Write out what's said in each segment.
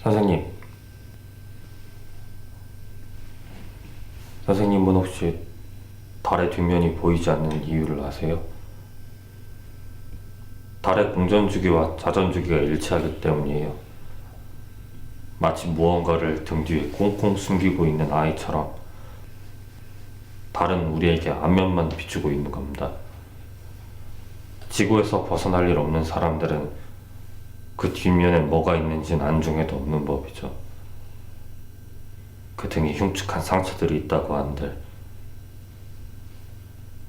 선생님, 선생님은 혹시 달의 뒷면이 보이지 않는 이유를 아세요? 달의 공전주기와 자전주기가 일치하기 때문이에요. 마치 무언가를 등 뒤에 꽁꽁 숨기고 있는 아이처럼 달은 우리에게 앞면만 비추고 있는 겁니다. 지구에서 벗어날 일 없는 사람들은 그 뒷면에 뭐가 있는지는 안중에도 없는 법이죠. 그 등에 흉측한 상처들이 있다고 한들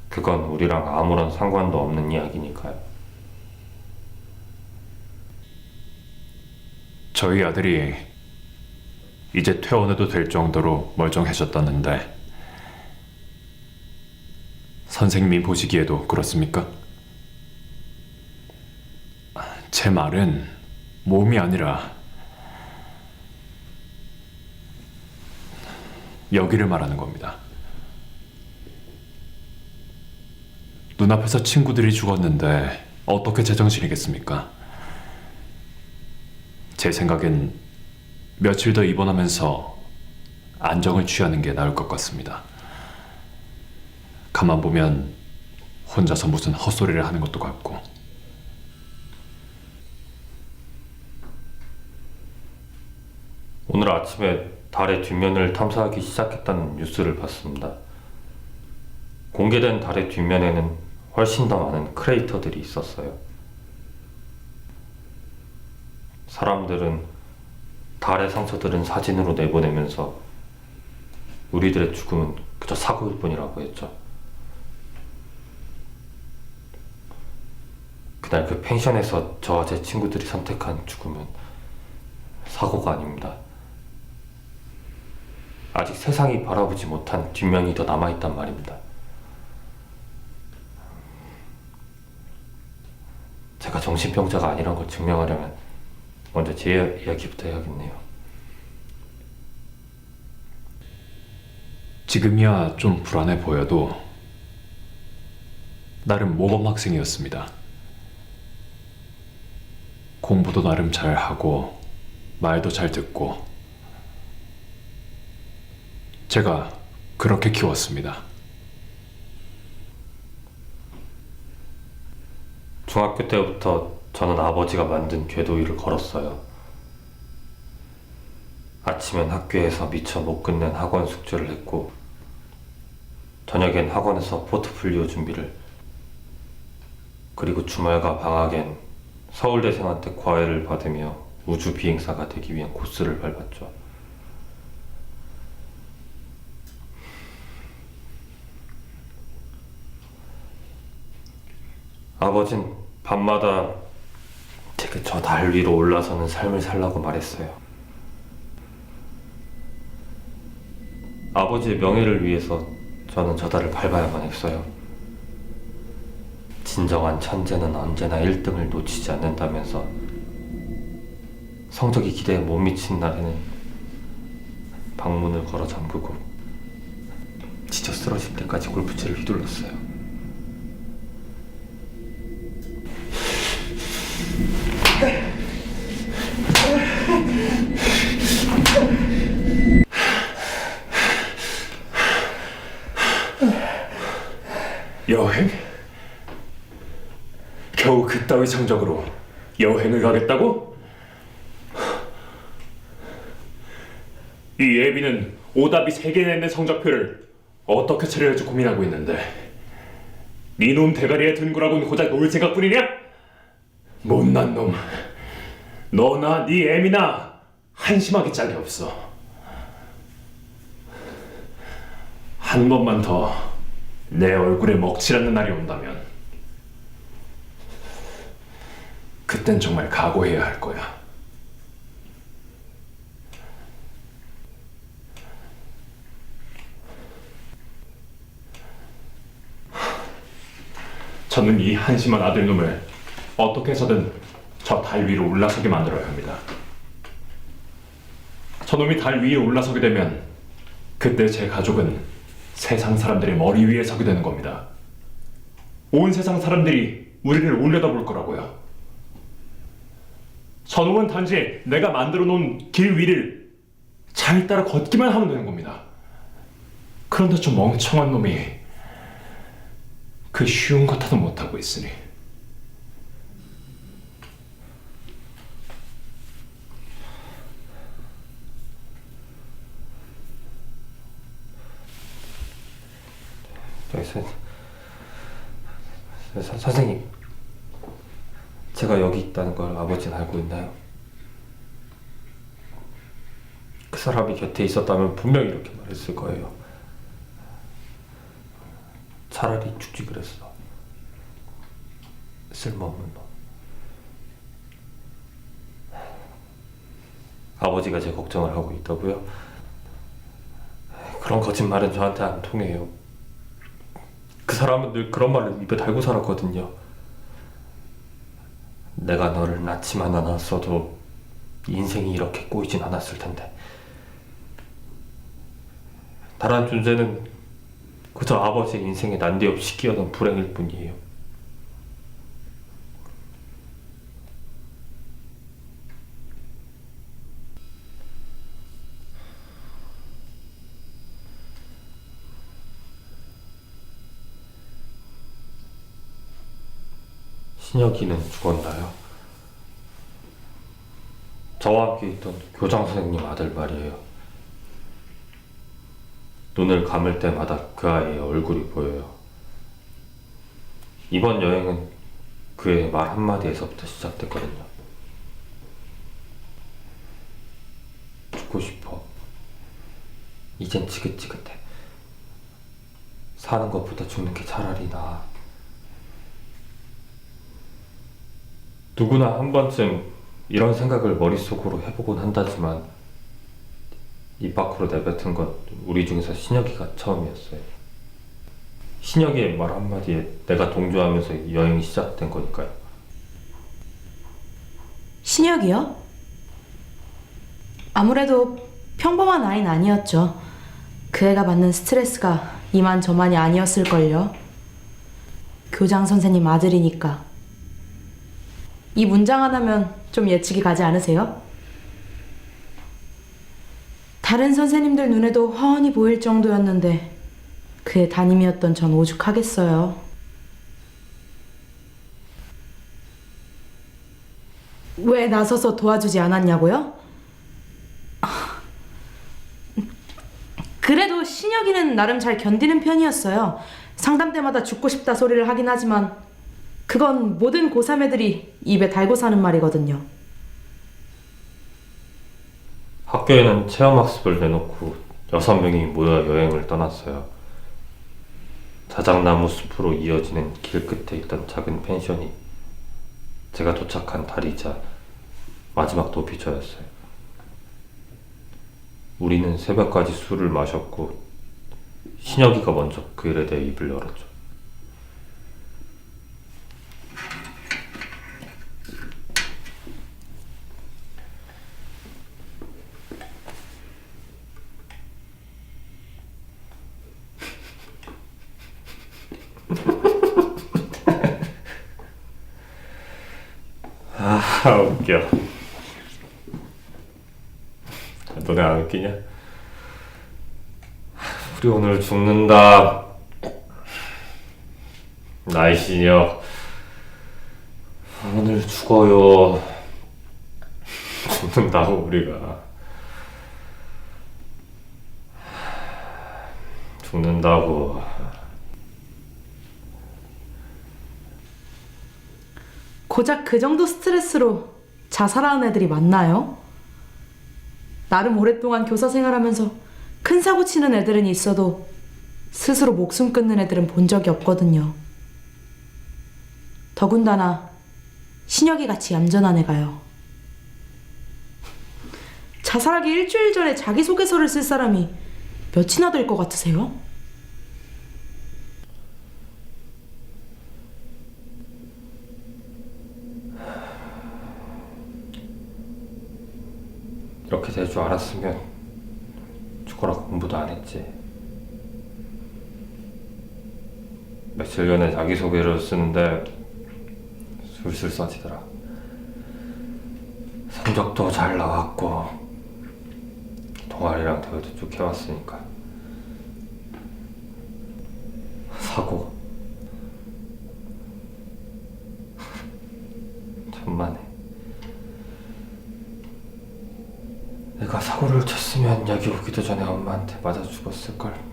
그건 우리랑 아무런 상관도 없는 이야기니까요. 저희 아들이 이제 퇴원해도 될 정도로 멀쩡해졌다는데 선생님이 보시기에도 그렇습니까? 제 말은 몸이 아니라 여기를 말하는 겁니다. 눈앞에서 친구들이 죽었는데 어떻게 제정신이겠습니까? 제 생각엔 며칠 더 입원하면서 안정을 취하는 게 나을 것 같습니다. 가만 보면 혼자서 무슨 헛소리를 하는 것도 같고. 오늘 아침에 달의 뒷면을 탐사하기 시작했다는 뉴스를 봤습니다. 공개된 달의 뒷면에는 훨씬 더 많은 크레이터들이 있었어요. 사람들은 달의 상처들은 사진으로 내보내면서 우리들의 죽음은 그저 사고일 뿐이라고 했죠. 그날 그 펜션에서 저와 제 친구들이 선택한 죽음은 사고가 아닙니다. 아직 세상이 바라보지 못한 뒷면이 더 남아있단 말입니다. 제가 정신병자가 아니란 걸 증명하려면 먼저 제 이야기부터 해야겠네요. 지금이야 좀 불안해 보여도 나름 모범 학생이었습니다. 공부도 나름 잘하고 말도 잘 듣고 제가 그렇게 키웠습니다. 중학교 때부터 저는 아버지가 만든 궤도 위를 걸었어요. 아침엔 학교에서 미처 못 끝낸 학원 숙제를 했고 저녁엔 학원에서 포트폴리오 준비를, 그리고 주말과 방학엔 서울대생한테 과외를 받으며 우주 비행사가 되기 위한 코스를 밟았죠. 아버진 밤마다 제게 저 달 위로 올라서는 삶을 살라고 말했어요. 아버지의 명예를 위해서 저는 저 달을 밟아야만 했어요. 진정한 천재는 언제나 1등을 놓치지 않는다면서 성적이 기대에 못 미친 날에는 방문을 걸어 잠그고 지쳐 쓰러질 때까지 골프채를 휘둘렀어요. 여행? 겨우 그따위 성적으로 여행을 가겠다고? 이 예비는 오답이 3개 내는 성적표를 어떻게 처리할지 고민하고 있는데 니놈 대가리에 든 거라고는 고작 놀 생각뿐이냐? 못난 놈, 너나 니 애미나 한심하기 짝이 없어. 한 번만 더 내 얼굴에 먹칠하는 날이 온다면 그땐 정말 각오해야 할 거야. 저는 이 한심한 아들놈을 어떻게 해서든 저 달 위로 올라서게 만들어야 합니다. 저놈이 달 위에 올라서게 되면 그때 제 가족은 세상 사람들의 머리 위에 서게 되는 겁니다. 온 세상 사람들이 우리를 올려다볼 거라고요. 저놈은 단지 내가 만들어 놓은 길 위를 잘 따라 걷기만 하면 되는 겁니다. 그런데 저 멍청한 놈이 그 쉬운 것 하도 못하고 있으니. 저기 선생님, 제가 여기 있다는 걸 아버지는 알고 있나요? 그 사람이 곁에 있었다면 분명히 이렇게 말했을 거예요. 차라리 죽지 그랬어. 쓸모없는 놈. 아버지가 제 걱정을 하고 있다고요? 그런 거짓말은 저한테 안 통해요. 그 사람은 늘 그런 말을 입에 달고 살았거든요. 내가 너를 낳지만 않았어도 인생이 이렇게 꼬이진 않았을 텐데. 다른 존재는 그저 아버지의 인생에 난데없이 끼어든 불행일 뿐이에요. 신혁이는 죽었나요? 저와 함께 있던 교장 선생님 아들 말이에요. 눈을 감을 때마다 그 아이의 얼굴이 보여요. 이번 여행은 그의 말 한마디에서부터 시작됐거든요. 죽고 싶어. 이젠 지긋지긋해. 사는 것보다 죽는 게 차라리 나아. 누구나 한 번쯤 이런 생각을 머릿속으로 해보곤 한다지만 입 밖으로 내뱉은 건 우리 중에서 신혁이가 처음이었어요. 신혁이의 말 한마디에 내가 동조하면서 여행이 시작된 거니까요. 신혁이요? 아무래도 평범한 아이는 아니었죠. 그 애가 받는 스트레스가 이만저만이 아니었을걸요. 교장 선생님 아들이니까. 이 문장 하나면 좀 예측이 가지 않으세요? 다른 선생님들 눈에도 화원이 보일 정도였는데 그의 담임이었던 전 오죽하겠어요. 왜 나서서 도와주지 않았냐고요? 그래도 신혁이는 나름 잘 견디는 편이었어요. 상담 때마다 죽고 싶다 소리를 하긴 하지만 그건 모든 고3 애들이 입에 달고 사는 말이거든요. 학교에는 체험학습을 내놓고 6명이 모여 여행을 떠났어요. 자작나무 숲으로 이어지는 길 끝에 있던 작은 펜션이 제가 도착한 다리자 마지막 도피처였어요. 우리는 새벽까지 술을 마셨고 신혁이가 먼저 그 일에 대해 입을 열었죠. 아, 웃겨. 너네 안 웃기냐? 우리 오늘 죽는다. 나이 신혁. 오늘 죽어요. 죽는다고 우리가. 죽는다고. 고작 그 정도 스트레스로 자살하는 애들이 많나요? 나름 오랫동안 교사 생활하면서 큰 사고 치는 애들은 있어도 스스로 목숨 끊는 애들은 본 적이 없거든요. 더군다나 신혁이 같이 얌전한 애가요. 자살하기 일주일 전에 자기소개서를 쓸 사람이 몇이나 될 것 같으세요? 이렇게 될 줄 알았으면 죽어라 공부도 안 했지. 며칠 전에 자기소개를 쓰는데 술술 써지더라. 성적도 잘 나왔고 동아리랑 대회도 쭉 해왔으니까. 사고. 천만에. 내가 사고를 쳤으면 여기 오기도 전에 엄마한테 맞아 죽었을걸.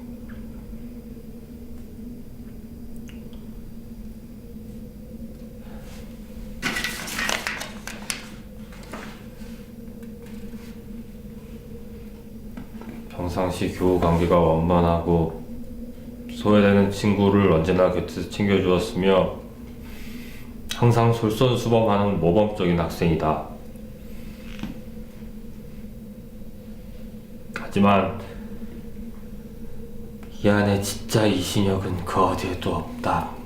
평상시 교우 관계가 원만하고 소외되는 친구를 언제나 곁에서 챙겨주었으며 항상 솔선수범하는 모범적인 학생이다. 하지만 이 안에 진짜 이신혁은 그 어디에도 없다.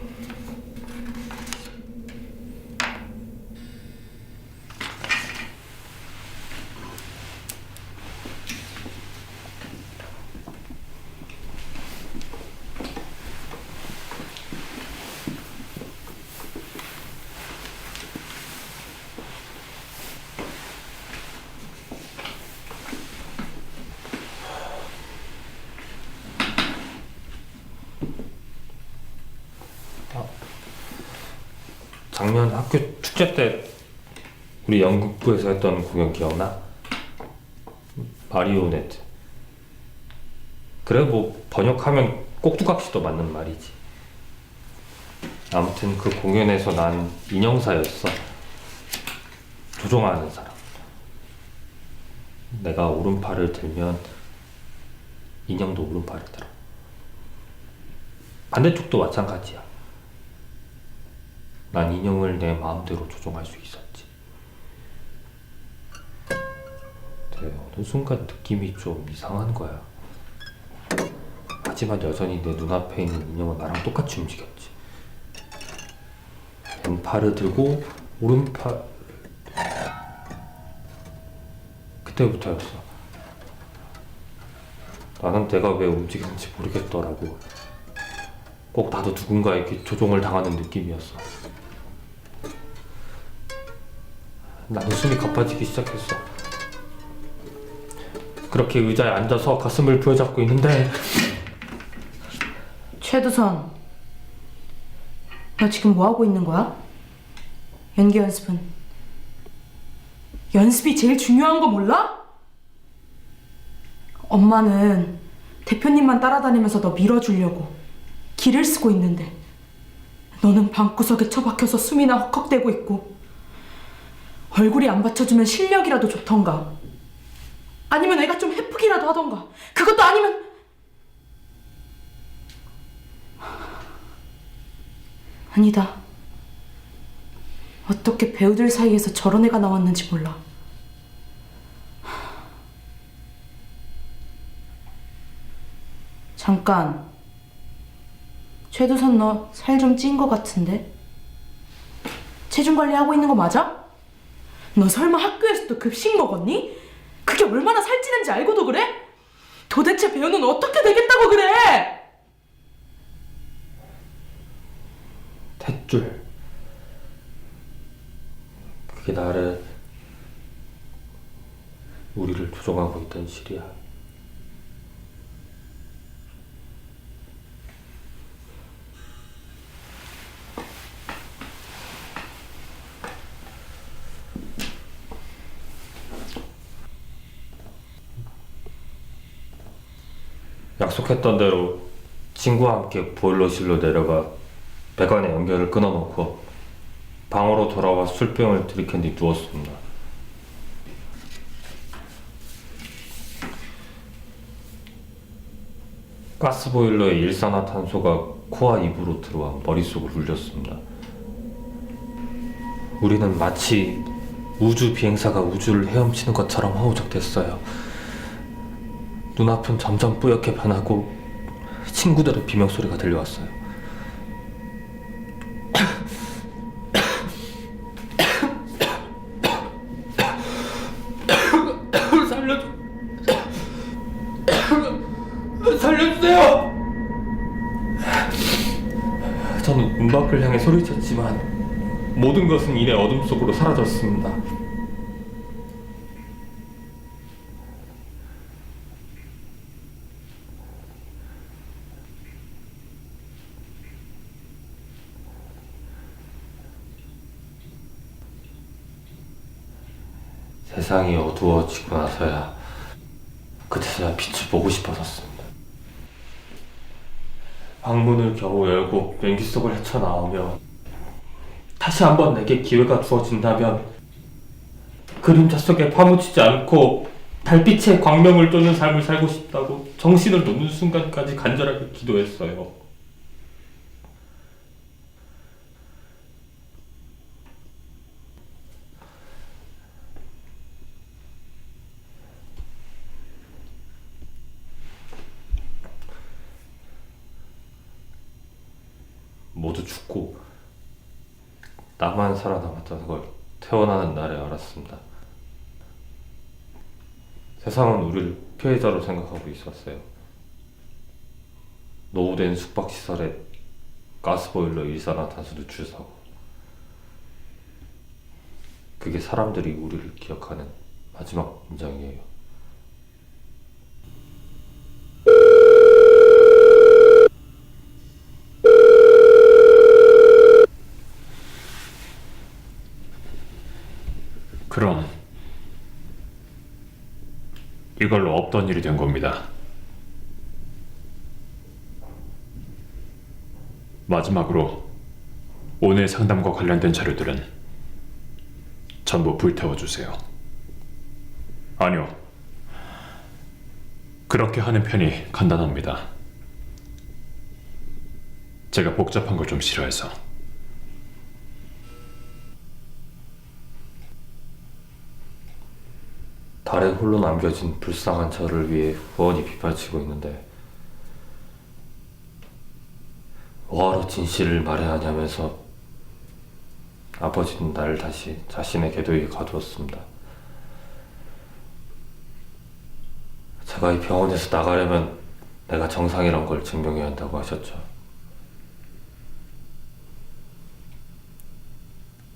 작년 학교 축제 때 우리 연극부에서 했던 공연 기억나? 마리오네트. 그래 뭐 번역하면 꼭두각시도 맞는 말이지. 아무튼 그 공연에서 난 인형사였어. 조종하는 사람. 내가 오른팔을 들면 인형도 오른팔을 들어. 반대쪽도 마찬가지야. 난 인형을 내 마음대로 조종할 수 있었지. 근데 어느 순간 느낌이 좀 이상한 거야. 하지만 여전히 내 눈앞에 있는 인형은 나랑 똑같이 움직였지. 왼팔을 들고 오른팔... 그때부터였어. 나는 내가 왜 움직이는지 모르겠더라고. 꼭 나도 누군가에게 조종을 당하는 느낌이었어. 나는 숨이 가빠지기 시작했어. 그렇게 의자에 앉아서 가슴을 부여잡고 있는데 최두선, 너 지금 뭐 하고 있는 거야? 연기 연습은? 연습이 제일 중요한 거 몰라? 엄마는 대표님만 따라다니면서 너 밀어주려고 기를 쓰고 있는데 너는 방구석에 처박혀서 숨이나 헉헉대고 있고 얼굴이 안 받쳐주면 실력이라도 좋던가 아니면 애가 좀 해프기라도 하던가 그것도 아니면 아니다. 어떻게 배우들 사이에서 저런 애가 나왔는지 몰라. 잠깐. 최두선 너 살 좀 찐 거 같은데? 체중 관리하고 있는 거 맞아? 너 설마 학교에서도 급식 먹었니? 그게 얼마나 살찌는지 알고도 그래? 도대체 배우는 어떻게 되겠다고 그래? 탯줄. 그게 나를 우리를 조종하고 있던 실이야. 약속했던 대로 친구와 함께 보일러실로 내려가 배관의 연결을 끊어놓고 방으로 돌아와 술병을 들이캔 뒤 누웠습니다. 가스보일러의 일산화탄소가 코와 입으로 들어와 머릿속을 울렸습니다. 우리는 마치 우주 비행사가 우주를 헤엄치는 것처럼 허우적댔어요. 눈앞은 점점 뿌옇게 변하고 친구들의 비명소리가 들려왔어요. 살려주세요! 저는 문 밖을 향해 소리쳤지만 모든 것은 이내 어둠 속으로 사라졌습니다. 세상이 어두워지고 나서야 그때서야 빛을 보고 싶어졌습니다. 방문을 겨우 열고 연기 속을 헤쳐나오며 다시 한번 내게 기회가 주어진다면 그림자 속에 파묻히지 않고 달빛의 광명을 쫓는 삶을 살고 싶다고 정신을 놓는 순간까지 간절하게 기도했어요. 모두 죽고 나만 살아남았다는 걸 태어나는 날에 알았습니다. 세상은 우리를 피해자로 생각하고 있었어요. 노후된 숙박시설에 가스보일러 일산화탄소 누출 사고. 그게 사람들이 우리를 기억하는 마지막 인정이에요. 그럼 이걸로 없던 일이 된 겁니다. 마지막으로 오늘 상담과 관련된 자료들은 전부 불태워 주세요. 아니요. 그렇게 하는 편이 간단합니다. 제가 복잡한 걸 좀 싫어해서. 달에 홀로 남겨진 불쌍한 저를 위해 후원이 빗발치고 있는데 뭐하러 진실을 말해야 하냐면서 아버지는 나를 다시 자신의 궤도에 가두었습니다. 제가 이 병원에서 나가려면 내가 정상이란 걸 증명해야 한다고 하셨죠.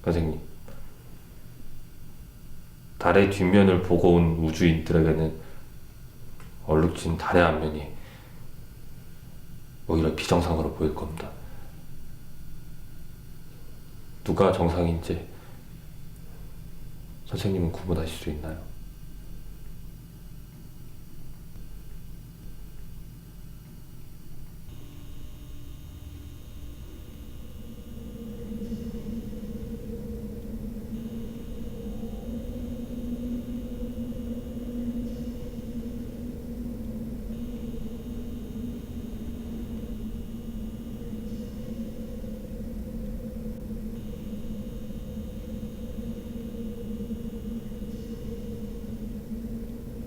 선생님, 달의 뒷면을 보고 온 우주인들에게는 얼룩진 달의 앞면이 오히려 비정상으로 보일 겁니다. 누가 정상인지 선생님은 구분하실 수 있나요?